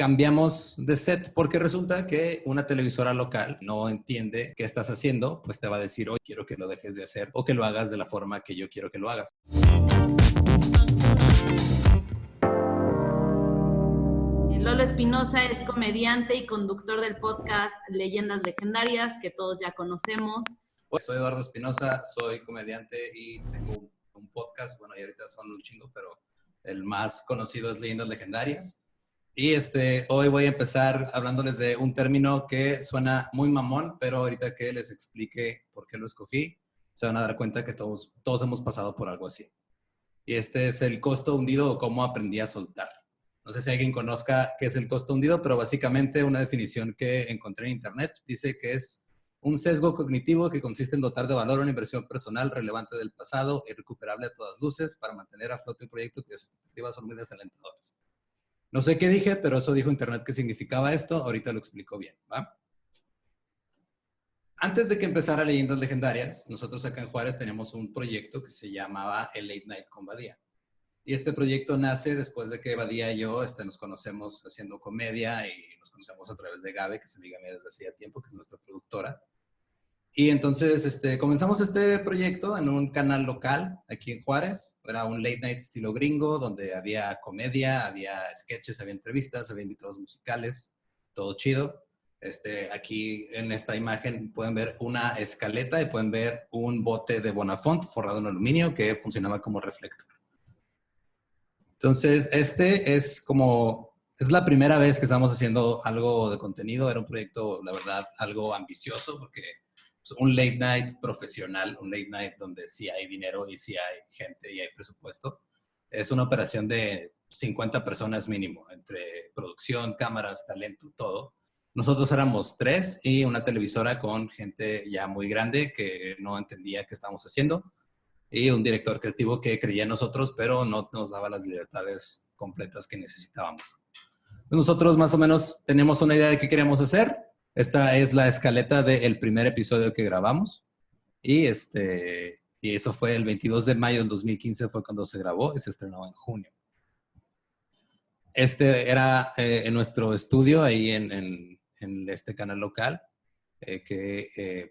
cambiamos de set porque resulta que una televisora local no entiende qué estás haciendo, pues te va a decir, hoy quiero que lo dejes de hacer o que lo hagas de la forma que yo quiero que lo hagas. Lolo Espinosa es comediante y conductor del podcast Leyendas Legendarias, que todos ya conocemos. Pues soy Eduardo Espinosa, soy comediante y tengo un podcast, bueno, y ahorita son un chingo, pero el más conocido es Leyendas Legendarias. Y hoy voy a empezar hablándoles de un término que suena muy mamón, pero ahorita que les explique por qué lo escogí, se van a dar cuenta que todos hemos pasado por algo así. Y este es el costo hundido o cómo aprendí a soltar. No sé si alguien conozca qué es el costo hundido, pero básicamente una definición que encontré en internet dice que es un sesgo cognitivo que consiste en dotar de valor una inversión personal relevante del pasado, irrecuperable a todas luces, para mantener a flote un proyecto que es expectativas son muy desalentadoras. No sé qué dije, pero eso dijo internet que significaba esto. Ahorita lo explico bien, ¿va? Antes de que empezara Leyendas Legendarias, nosotros acá en Juárez tenemos un proyecto que se llamaba El Late Night con Badía. Y este proyecto nace después de que Badía y yo nos conocemos haciendo comedia y nos conocemos a través de Gabe, que es amiga mía desde hacía tiempo, que es nuestra productora. Y entonces comenzamos este proyecto en un canal local aquí en Juárez. Era un late night estilo gringo, donde había comedia, había sketches, había entrevistas, había invitados musicales, todo chido. Aquí en esta imagen pueden ver una escaleta y pueden ver un bote de Bonafont forrado en aluminio que funcionaba como reflector. Entonces, es la primera vez que estamos haciendo algo de contenido. Era un proyecto, la verdad, algo ambicioso porque un late night profesional, un late night donde sí hay dinero y sí hay gente y hay presupuesto. Es una operación de 50 personas mínimo, entre producción, cámaras, talento, todo. Nosotros éramos 3 y una televisora con gente ya muy grande que no entendía qué estábamos haciendo y un director creativo que creía en nosotros, pero no nos daba las libertades completas que necesitábamos. Nosotros más o menos tenemos una idea de qué queríamos hacer. Esta es la escaleta del primer episodio que grabamos. Y eso fue el 22 de mayo del 2015 fue cuando se grabó y se estrenó en junio. Era en nuestro estudio ahí en este canal local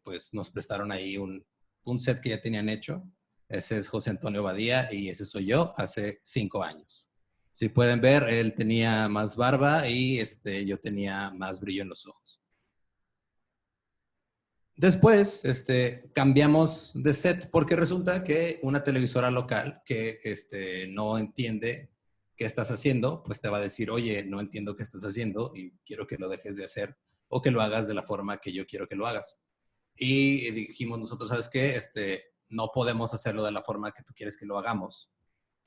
pues nos prestaron ahí un set que ya tenían hecho. Ese es José Antonio Badía y ese soy yo hace 5 años. Si pueden ver, él tenía más barba y yo tenía más brillo en los ojos. Después, cambiamos de set porque resulta que una televisora local que no entiende qué estás haciendo, pues te va a decir, oye, no entiendo qué estás haciendo y quiero que lo dejes de hacer o que lo hagas de la forma que yo quiero que lo hagas. Y dijimos nosotros, ¿sabes qué? No podemos hacerlo de la forma que tú quieres que lo hagamos.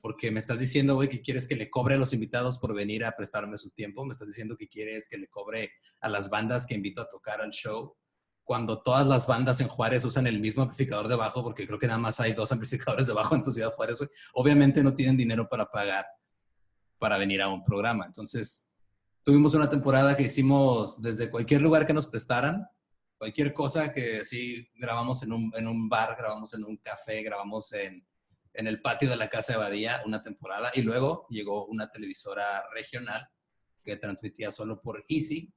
Porque me estás diciendo, güey, que quieres que le cobre a los invitados por venir a prestarme su tiempo. Me estás diciendo que quieres que le cobre a las bandas que invito a tocar al show. Cuando todas las bandas en Juárez usan el mismo amplificador de bajo, porque creo que nada más hay 2 amplificadores de bajo en tu ciudad Juárez, güey. Obviamente no tienen dinero para pagar para venir a un programa. Entonces, tuvimos una temporada que hicimos desde cualquier lugar que nos prestaran, cualquier cosa que sí, grabamos en un bar, grabamos en un café, grabamos en el patio de la Casa de Badía una temporada y luego llegó una televisora regional que transmitía solo por Easy,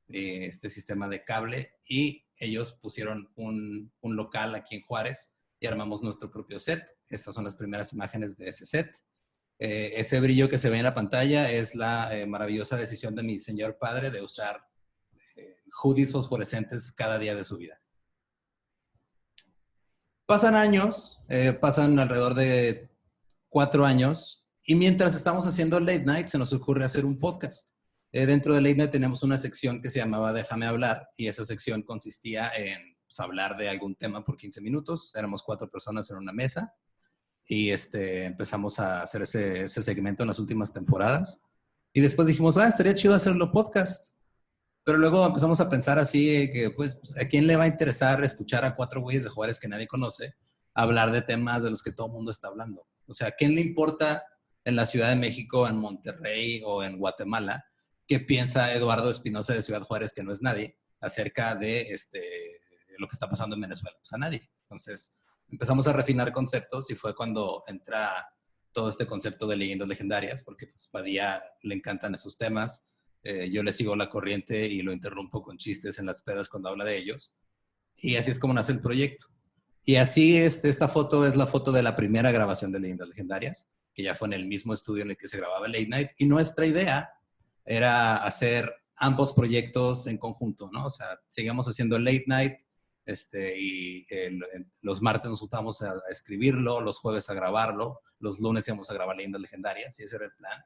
este sistema de cable, y ellos pusieron un local aquí en Juárez y armamos nuestro propio set. Estas son las primeras imágenes de ese set. Ese brillo que se ve en la pantalla es la maravillosa decisión de mi señor padre de usar hoodies fosforescentes cada día de su vida. Pasan años, pasan alrededor de 4 años, y mientras estamos haciendo Late Night se nos ocurre hacer un podcast. Dentro de Late Night tenemos una sección que se llamaba Déjame hablar, y esa sección consistía en pues, hablar de algún tema por 15 minutos. Éramos 4 personas en una mesa y empezamos a hacer ese segmento en las últimas temporadas. Y después dijimos, estaría chido hacerlo podcast. Pero luego empezamos a pensar así, que pues, ¿a quién le va a interesar escuchar a 4 güeyes de Juárez que nadie conoce hablar de temas de los que todo el mundo está hablando? O sea, ¿a quién le importa en la Ciudad de México, en Monterrey o en Guatemala qué piensa Eduardo Espinosa de Ciudad Juárez, que no es nadie, acerca de lo que está pasando en Venezuela? Pues a nadie. Entonces empezamos a refinar conceptos y fue cuando entra todo este concepto de leyendas legendarias, porque pues Badía le encantan esos temas. yo le sigo la corriente y lo interrumpo con chistes en las pedas cuando habla de ellos. Y así es como nace el proyecto. Y así esta foto es la foto de la primera grabación de Leyendas Legendarias, que ya fue en el mismo estudio en el que se grababa Late Night. Y nuestra idea era hacer ambos proyectos en conjunto, ¿no? O sea, seguíamos haciendo Late Night los martes nos juntamos a escribirlo, los jueves a grabarlo, los lunes íbamos a grabar Leyendas Legendarias y ese era el plan.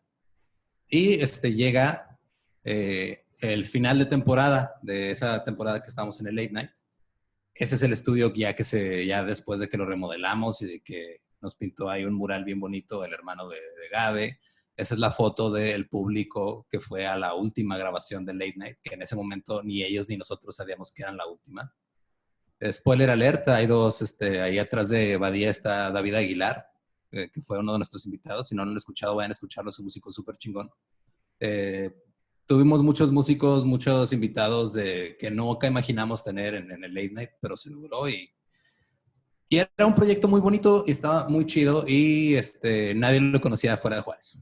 Y llega el final de temporada, de esa temporada que estábamos en el Late Night. Ese es el estudio ya después de que lo remodelamos y de que nos pintó ahí un mural bien bonito el hermano de Gabe. Esa es la foto del público que fue a la última grabación de Late Night, que en ese momento ni ellos ni nosotros sabíamos que eran la última. Spoiler alert, hay dos, ahí atrás de Badía está David Aguilar, que fue uno de nuestros invitados. Si no lo han escuchado, vayan a escucharlo, es un músico súper chingón. Tuvimos muchos músicos, muchos invitados que nunca imaginamos tener en el Late Night, pero se logró y era un proyecto muy bonito y estaba muy chido y nadie lo conocía fuera de Juárez.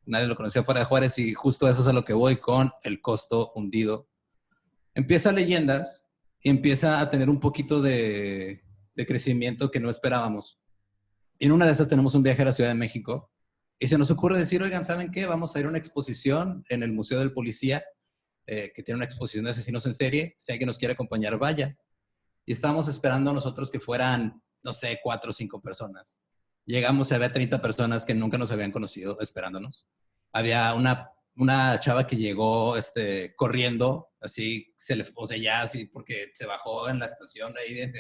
Nadie lo conocía fuera de Juárez y justo eso es a lo que voy con el costo hundido. Empieza Leyendas y empieza a tener un poquito de crecimiento que no esperábamos. Y en una de esas tenemos un viaje a la Ciudad de México y se nos ocurre decir, oigan, ¿saben qué? Vamos a ir a una exposición en el Museo del Policía, que tiene una exposición de asesinos en serie. Si alguien nos quiere acompañar, vaya. Y estábamos esperando nosotros que fueran, no sé, 4 o 5 personas. Llegamos y había 30 personas que nunca nos habían conocido esperándonos. Había una chava que llegó corriendo, así, o sea, ya así, porque se bajó en la estación ahí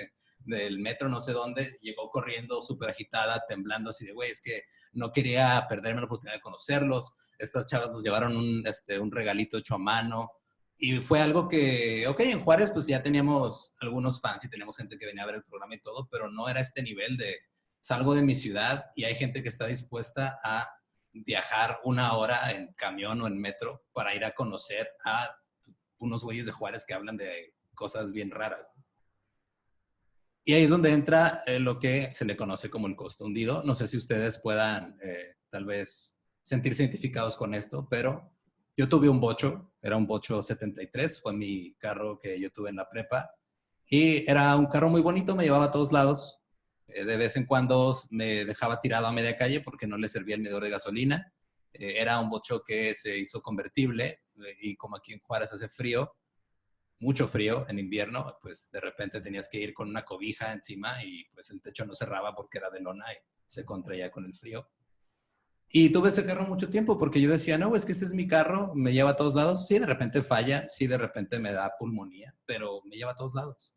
del metro, no sé dónde, llegó corriendo súper agitada, temblando, así de, güey, es que no quería perderme la oportunidad de conocerlos. Estas chavas nos llevaron un regalito hecho a mano. Y fue algo que, ok, en Juárez pues ya teníamos algunos fans y teníamos gente que venía a ver el programa y todo, pero no era este nivel de salgo de mi ciudad y hay gente que está dispuesta a viajar 1 hora en camión o en metro para ir a conocer a unos güeyes de Juárez que hablan de cosas bien raras. Y ahí es donde entra lo que se le conoce como el costo hundido. No sé si ustedes puedan tal vez sentirse identificados con esto, pero yo tuve un bocho, era un bocho 73, fue mi carro que yo tuve en la prepa. Y era un carro muy bonito, me llevaba a todos lados. De vez en cuando me dejaba tirado a media calle porque no le servía el medidor de gasolina. Era un bocho que se hizo convertible y como aquí en Juárez hace frío, mucho frío en invierno, pues de repente tenías que ir con una cobija encima y pues el techo no cerraba porque era de lona y se contraía con el frío. Y tuve ese carro mucho tiempo porque yo decía, no, es que este es mi carro, me lleva a todos lados. Sí, de repente falla, sí, de repente me da pulmonía, pero me lleva a todos lados.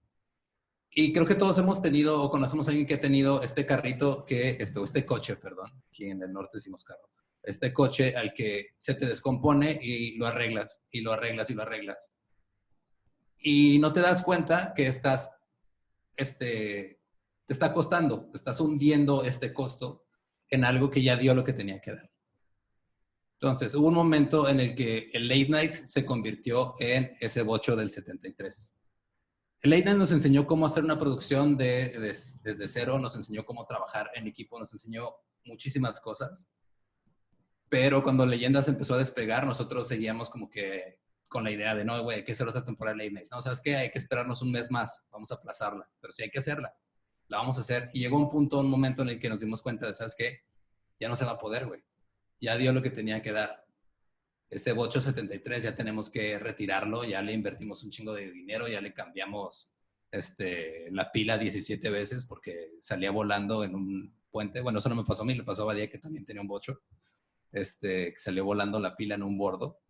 Y creo que todos hemos tenido o conocemos a alguien que ha tenido este carrito, este coche, perdón, aquí en el norte decimos carro, este coche al que se te descompone y lo arreglas, y lo arreglas, y lo arreglas. Y no te das cuenta que te está costando, te estás hundiendo este costo en algo que ya dio lo que tenía que dar. Entonces, hubo un momento en el que el Late Night se convirtió en ese bocho del 73. El Late Night nos enseñó cómo hacer una producción desde cero, nos enseñó cómo trabajar en equipo, nos enseñó muchísimas cosas. Pero cuando Leyendas empezó a despegar, nosotros seguíamos como que con la idea de, no, güey, hay que hacer otra temporada de Late Night. No, ¿sabes qué? Hay que esperarnos un mes más, vamos a aplazarla. Pero sí hay que hacerla, la vamos a hacer. Y llegó un momento en el que nos dimos cuenta de, ¿sabes qué? Ya no se va a poder, güey. Ya dio lo que tenía que dar. Ese bocho 73 ya tenemos que retirarlo, ya le invertimos un chingo de dinero, ya le cambiamos la pila 17 veces porque salía volando en un puente. Bueno, eso no me pasó a mí, le pasó a Badía que también tenía un bocho. Salió volando la pila en un bordo.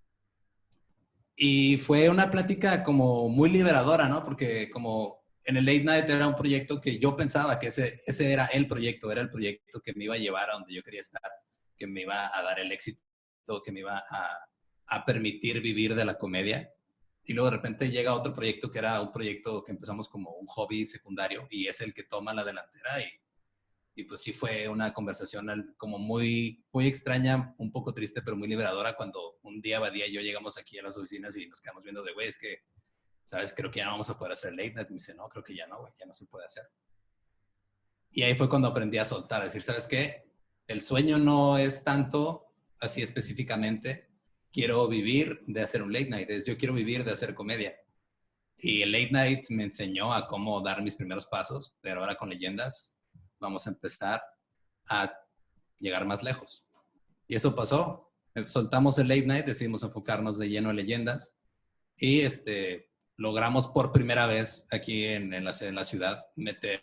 Y fue una plática como muy liberadora, ¿no? Porque como en el Late Night era un proyecto que yo pensaba que ese era el proyecto que me iba a llevar a donde yo quería estar, que me iba a dar el éxito, que me iba a permitir vivir de la comedia. Y luego de repente llega otro proyecto que era un proyecto que empezamos como un hobby secundario y es el que toma la delantera y pues sí fue una conversación como muy, muy extraña, un poco triste, pero muy liberadora cuando un día Badía y yo llegamos aquí a las oficinas y nos quedamos viendo de, güey, es que, ¿sabes? Creo que ya no vamos a poder hacer Late Night. Y me dice, no, creo que ya no, güey, ya no se puede hacer. Y ahí fue cuando aprendí a soltar, a decir, ¿sabes qué? El sueño no es tanto así específicamente, quiero vivir de hacer un late night, yo quiero vivir de hacer comedia. Y el late night me enseñó a cómo dar mis primeros pasos, pero ahora con Leyendas vamos a empezar a llegar más lejos. Y eso pasó. Soltamos el late night, decidimos enfocarnos de lleno en Leyendas y logramos por primera vez aquí en la ciudad meter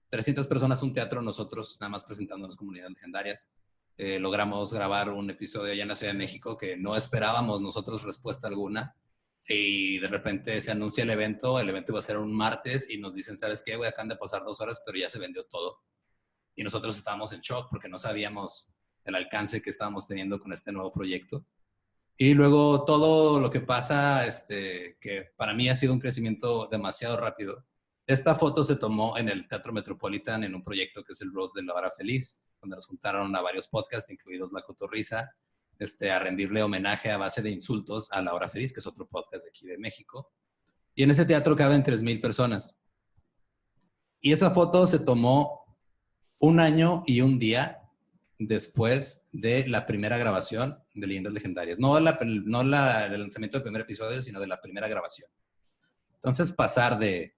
300 personas a un teatro, nosotros nada más presentándonos Comunidades Legendarias. Logramos grabar un episodio allá en la Ciudad de México que no esperábamos nosotros respuesta alguna. Y de repente se anuncia el evento iba a ser un martes y nos dicen, ¿sabes qué? Acaban de pasar 2 horas, pero ya se vendió todo. Y nosotros estábamos en shock porque no sabíamos el alcance que estábamos teniendo con este nuevo proyecto. Y luego todo lo que pasa, que para mí ha sido un crecimiento demasiado rápido. Esta foto se tomó en el Teatro Metropolitan en un proyecto que es el Roast de la Hora Feliz, donde nos juntaron a varios podcasts, incluidos La Cotorrisa, a rendirle homenaje a base de insultos a La Hora Feliz, que es otro podcast de aquí de México. Y en ese teatro caben 3,000 personas. Y esa foto se tomó 1 año y 1 día después de la primera grabación de Leyendas Legendarias. No del lanzamiento del primer episodio, sino de la primera grabación. Entonces, pasar de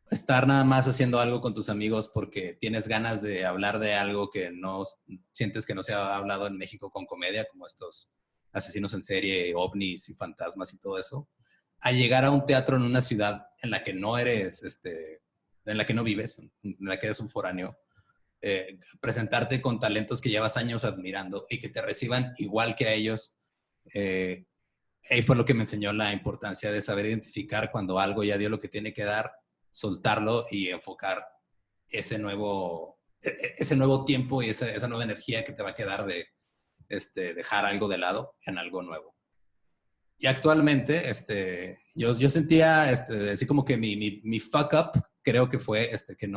estar nada más haciendo algo con tus amigos porque tienes ganas de hablar de algo que no sientes que no se ha hablado en México con comedia, como estos asesinos en serie, ovnis y fantasmas y todo eso, a llegar a un teatro en una ciudad en la que no eres, en la que no vives, en la que eres un foráneo, presentarte con talentos que llevas años admirando y que te reciban igual que a ellos. Ahí fue lo que me enseñó la importancia de saber identificar cuando algo ya dio lo que tiene que dar, soltarlo y enfocar ese nuevo tiempo y esa nueva energía que te va a quedar de dejar algo de lado en algo nuevo. Y actualmente yo sentía así como que mi fuck up creo que fue que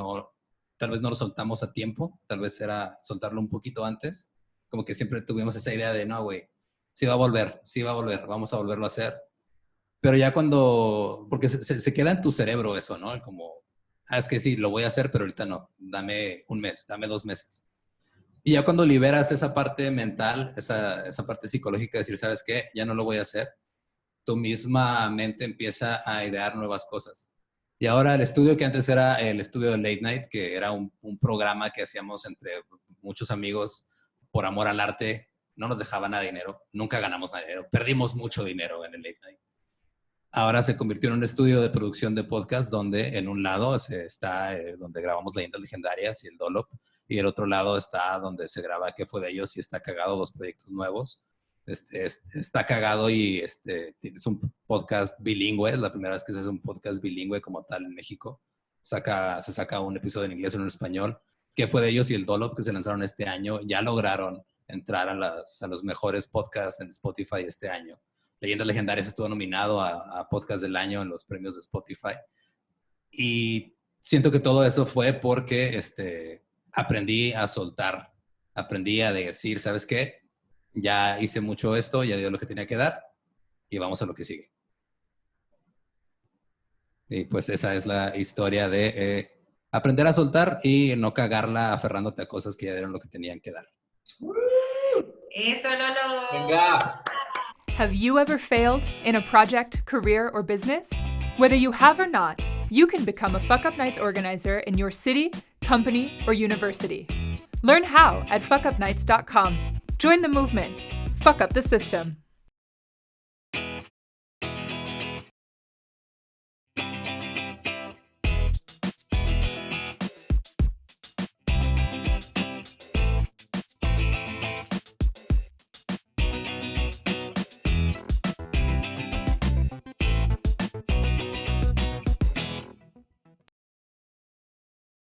tal vez no lo soltamos a tiempo, tal vez era soltarlo un poquito antes, como que siempre tuvimos esa idea de no, güey, sí va a volver, vamos a volverlo a hacer. Pero ya porque se queda en tu cerebro eso, ¿no? Como, es que sí, lo voy a hacer, pero ahorita no, dame 1 mes, dame 2 meses. Y ya cuando liberas esa parte mental, esa parte psicológica de decir, ¿sabes qué? Ya no lo voy a hacer, tu misma mente empieza a idear nuevas cosas. Y ahora el estudio que antes era el estudio de Late Night, que era un programa que hacíamos entre muchos amigos por amor al arte, no nos dejaba nada de dinero, nunca ganamos nada de dinero, perdimos mucho dinero en el Late Night. Ahora se convirtió en un estudio de producción de podcast donde en un lado está donde grabamos Leyendas Legendarias y el Dolop, y el otro lado está donde se graba ¿Qué fue de ellos? Y Está Cagado, 2 proyectos nuevos. Está Cagado y es un podcast bilingüe, es la primera vez que se hace un podcast bilingüe como tal en México. Se saca un episodio en inglés y uno en español. ¿Qué fue de ellos? Y el Dolop, que se lanzaron este año, ya lograron entrar a los mejores podcasts en Spotify este año. Leyendas Legendarias estuvo nominado a Podcast del Año en los premios de Spotify. Y siento que todo eso fue porque aprendí a soltar, aprendí a decir, ¿sabes qué? Ya hice mucho esto, ya dio lo que tenía que dar y vamos a lo que sigue. Y pues esa es la historia de aprender a soltar y no cagarla aferrándote a cosas que ya dieron lo que tenían que dar. Eso, Lolo. Venga. Have you ever failed in a project, career, or business? Whether you have or not, you can become a Fuck Up Nights organizer in your city, company, or university. Learn how at fuckupnights.com. Join the movement. Fuck up the system.